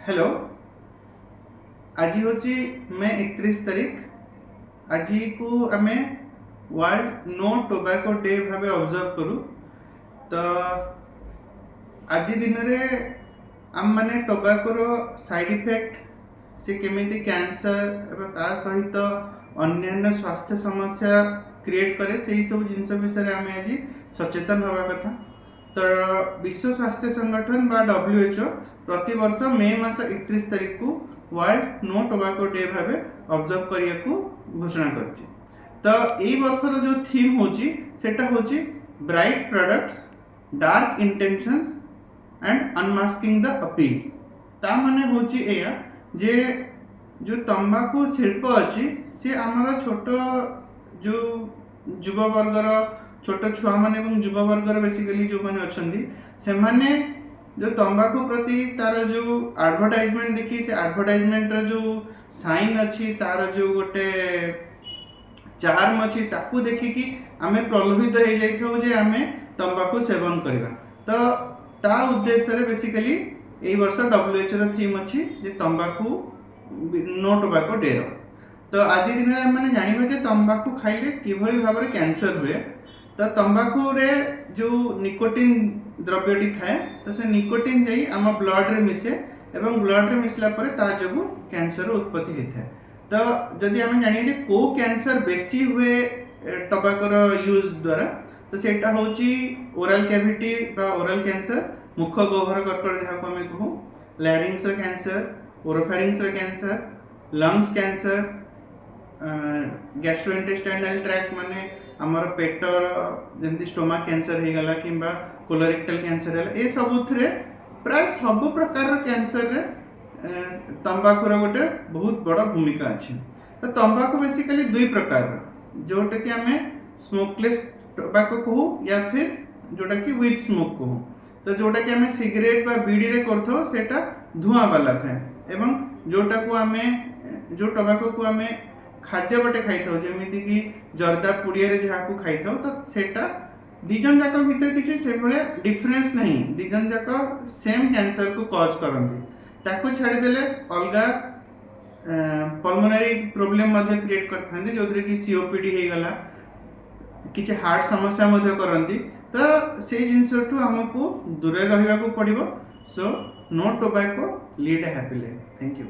Hello. आज हूँ मे 31 तारीख। आज को आम वर्ल्ड नो टोबैको डे भाव ऑब्जर्व करूँ। तो आज दिन में आम मैंने टोबैकोर साइड इफेक्ट से केमिति कैंसर एवं ता सहित अन्य स्वास्थ्य समस्या क्रिएट करे से सब जिनस विषय आम आज सचेतन हवा कथा। तो विश्व स्वास्थ्य संगठन बा WHO प्रति वर्ष मे मास 31 तारीख को वर्ल्ड नो टोबैको डे भाव ऑब्जर्व करिया को घोषणा करछि। तो एई वर्षर जो थीम होची सेटा होची bright products dark intentions and unmasking the appeal. ता माने होची एया जे जो तंबाकू शिल्प अछि से हमर छोट जो युवा वर्गर छोट छुआ माने एवं युवा वर्गर बेसिकली जो माने अछंती से माने जो तंबाकू प्रति तार जो एडवर्टाइजमेंट देखी से एडवर्टाइजमेंट जो साइन अच्छी तार जो गोटे चार्म अच्छी ताकू देखी कि आमे प्रलोभित हो जाइथौ जे आमे तंबाकू सेवन करबा। तो ता उद्देश्य रे बेसिकली एई वर्ष WHO रो थीम अच्छी जे तंबाकू नो टोबैको डे रो। तो आज दिन में मैंने जानिबा जे तंबाकू खाइले किभଳି भाबरे कैंसर हुए। तो तंबाकू रे जो निकोटिन द्रव्यटी थाए तो से निकोटिन जाई आम ब्लड रे मिसे एवं ब्लड रे मिसला परे ता जोगु कैंसर उत्पत्ति होता है। तो जदि आम जानिए जे को कैंसर बेसी हुए टोबैको रो यूज द्वारा तो सेटा होची ओरल कैविटी बा ओरल कैंसर मुख गह्वर कर्कट जहाँ को आम कहूँ, larynx cancer, oropharynx cancer, lungs cancer, gastrointestinal tract माने आमर पेटर जमती स्टोमक कैंसर हो गला कि कोलोरेक्टल कैंसर है ये सबुथिरे प्राय सब प्रकार कैंसर रे तंबाकूर गोटे बहुत बड़ा भूमिका अच्छी। तो तंबाकू बेसिकली दुई प्रकार जोटा कि आम स्मोकलेस टोबैको कहू या फिर जोटा कि विथ स्मोक कहू। तो जोटा कि आम सिगरेट बा बीड़ी रे करथो सेटा धुआं वाला थाए एवं जोटा को आम जो टोबैको को आम खाद्य बटे खाई था जमीती कि जर्दा पुड़िया रे जहाँ को खाई था तो सेटा दिजन जाक भीतर किसी से भले डिफरेंस नहीं, दिजन जाक सेम कैंसर को कॉज करती ताको छाड़ी देले अलगा पल्मोनरी प्रॉब्लम मध्य क्रिएट करथांती जो कि COPD हो गला किछि हार्ट समस्या मध्य करंती। तो से जिनसठू हमको दूर रहिबा को पड़िबो। So no tobacco lead a happy life. Thank you.